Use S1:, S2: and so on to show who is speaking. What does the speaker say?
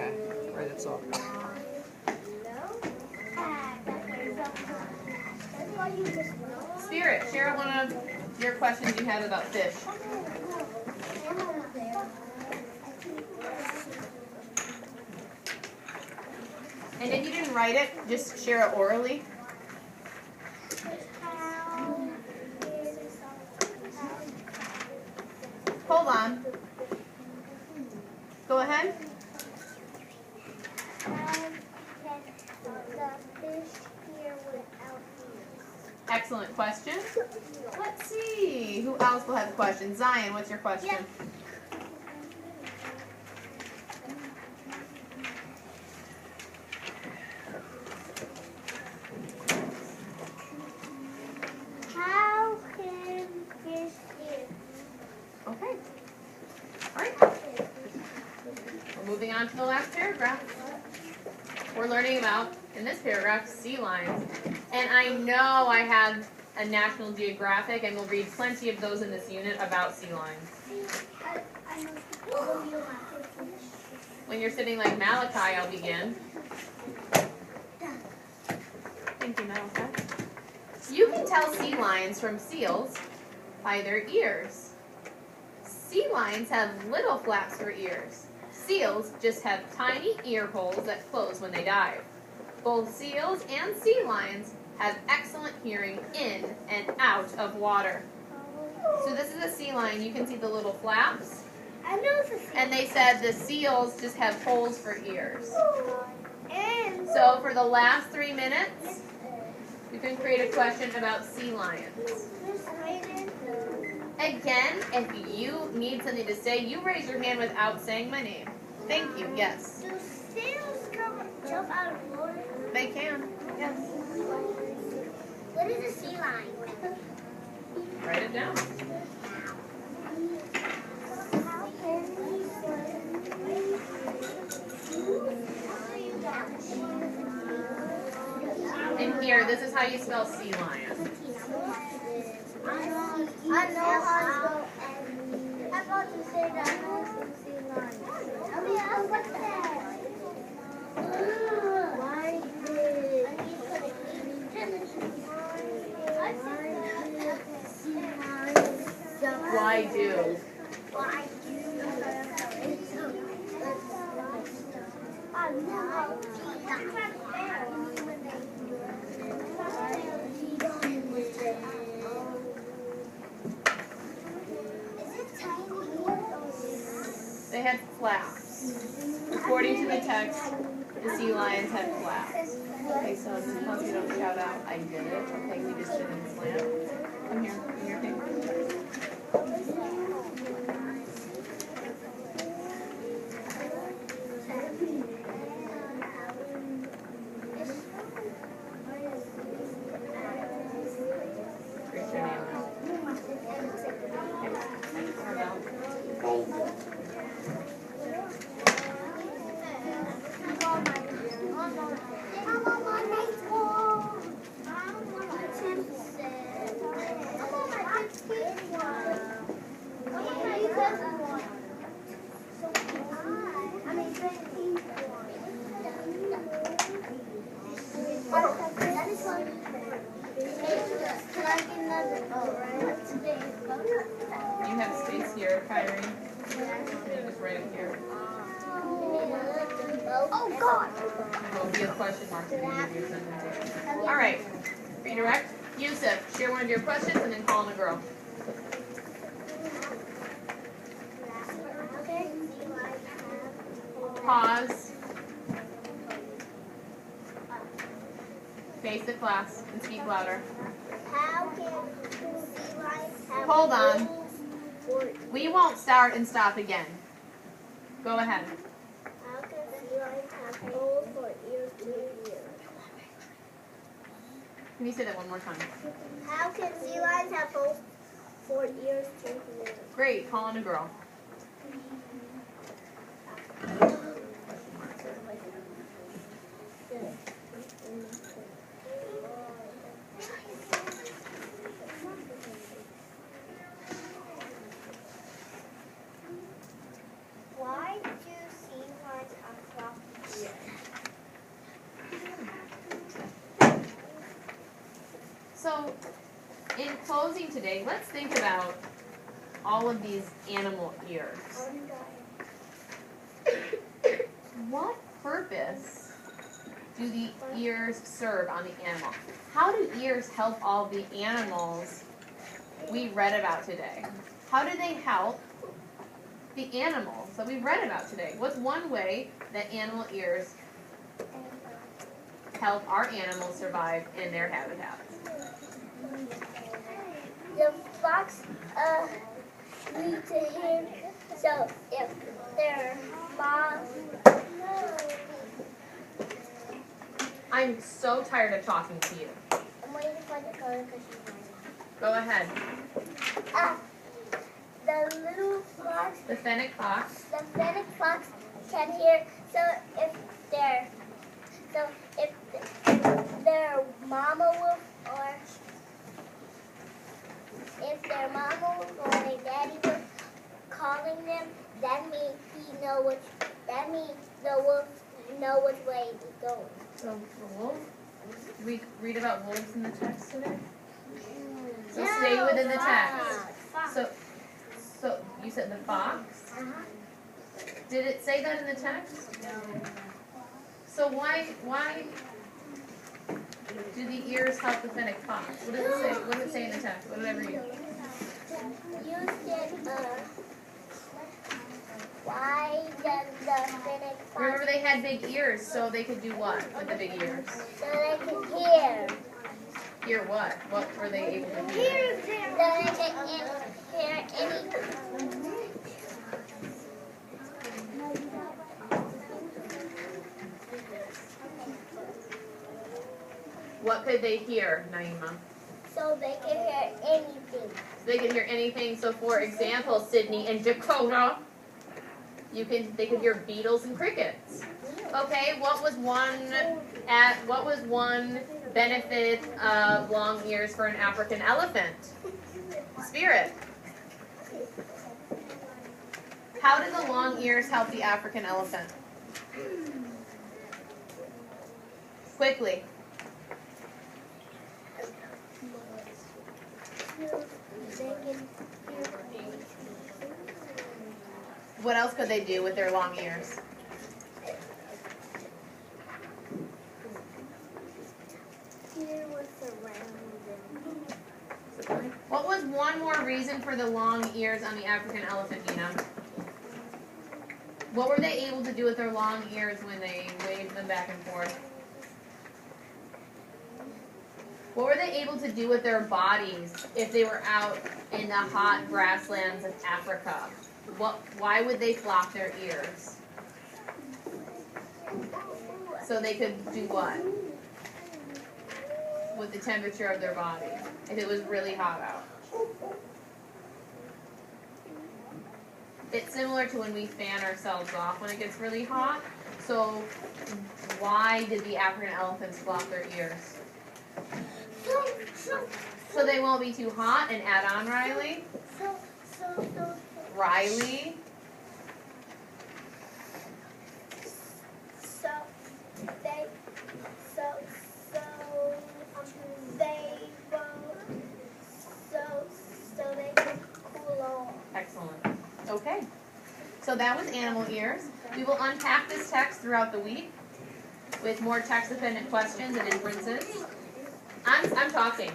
S1: Okay, right, that's all. Spirit, share one of your questions you had about fish. And if you didn't write it, just share it orally. Hold on. Go ahead. Excellent question. Let's see. Who else will have a question? Zion, what's your question?
S2: Yeah. How can fish eat?
S1: Okay. All right. We're moving on to the last paragraph. We're learning about, in this paragraph, sea lions. And I know I have a National Geographic, and we'll read plenty of those in this unit about sea lions. When you're sitting like Malachi, I'll begin. Thank you, Malachi. You can tell sea lions from seals by their ears. Sea lions have little flaps for ears. Seals just have tiny ear holes that close when they dive. Both seals and sea lions have excellent hearing in and out of water. So this is a sea lion. You can see the little flaps.
S2: I know it's a sea.
S1: And they said the seals just have holes for ears.
S2: And
S1: So for the last 3 minutes, you can create a question about sea lions. Again, if you need something to say, you raise your hand without saying my name. Thank you, yes.
S2: Do sails jump out of water?
S1: They can, yes.
S2: What is a sea lion?
S1: Write it down.
S2: How can we
S1: And here, this is how you spell sea lion.
S2: I know how to go. I'm about to say that I know some sea lions. I mean, what's that? Why did
S1: Why do?
S2: Why
S1: They had flaps. According to the text, the sea lions had flaps. Okay, so because you don't shout out, I did it. Okay, we just didn't slam. Come here, come here, okay. Write your name down. You have space here, Kyrie. You just write it here.
S2: Oh God!
S1: There will be a question mark at the end of your sentence. All right. Redirect. Yusuf, share one of your questions and then call in a girl. Pause. Face the class and speak louder.
S2: How can sea lions have
S1: Hold on.
S2: holes for
S1: We won't start and stop again. Go ahead.
S2: How can sea lions have holes for ears to hear?
S1: Can you say that one more time?
S2: How can sea lions have holes for ears to hear?
S1: Great. Call in a girl.
S2: Why do sea lions have flaps
S1: So, in closing today, let's think about all of these animal ears. What purpose do the ears serve on the animal? How do ears help all the animals we read about today? How do they help the animals that we read about today? What's one way that animal ears help our animals survive in their habitats?
S2: The fox need to hear, so if their mom...
S1: I'm so tired of talking to you.
S2: I'm waiting for the color because she's mine.
S1: Go ahead.
S2: The little fox,
S1: The fennec fox.
S2: the fennec fox can hear, so if their mama wolf or if their mama wolf or their daddy was calling them, that means the wolf know which way to go.
S1: So the wolf. We read about wolves in the text today. So stay within the text. So you said the fox. Did it say that in the text? So why do the ears help the fennec fox? What does it say? What does it say in the text? What did I read?
S2: You said, why does the fennec fox...
S1: Remember they had big ears, so they could do what with the big ears?
S2: So they can hear.
S1: Hear what? What were they able to hear?
S2: So they can hear anything.
S1: What could they hear, Naima?
S2: So they can hear anything.
S1: They could hear anything. So for example, Sydney and Dakota, they could hear beetles and crickets. Okay, what was one benefit of long ears for an African elephant? Spirit. How do the long ears help the African elephant? Quickly. What else could they do with their long ears?
S2: Hear what's around them.
S1: What was one more reason for the long ears on the African elephant, Nina? What were they able to do with their long ears when they waved them back and forth? What were they able to do with their bodies if they were out in the hot grasslands of Africa? Why would they flop their ears? So they could do what? With the temperature of their body, if it was really hot out. It's similar to when we fan ourselves off when it gets really hot. So why did the African elephants flop their ears? So they won't be too hot. And add on, Riley. Riley.
S2: So they can cool off.
S1: Excellent. Okay. So that was animal ears. We will unpack this text throughout the week with more text-dependent questions and inferences. I'm talking.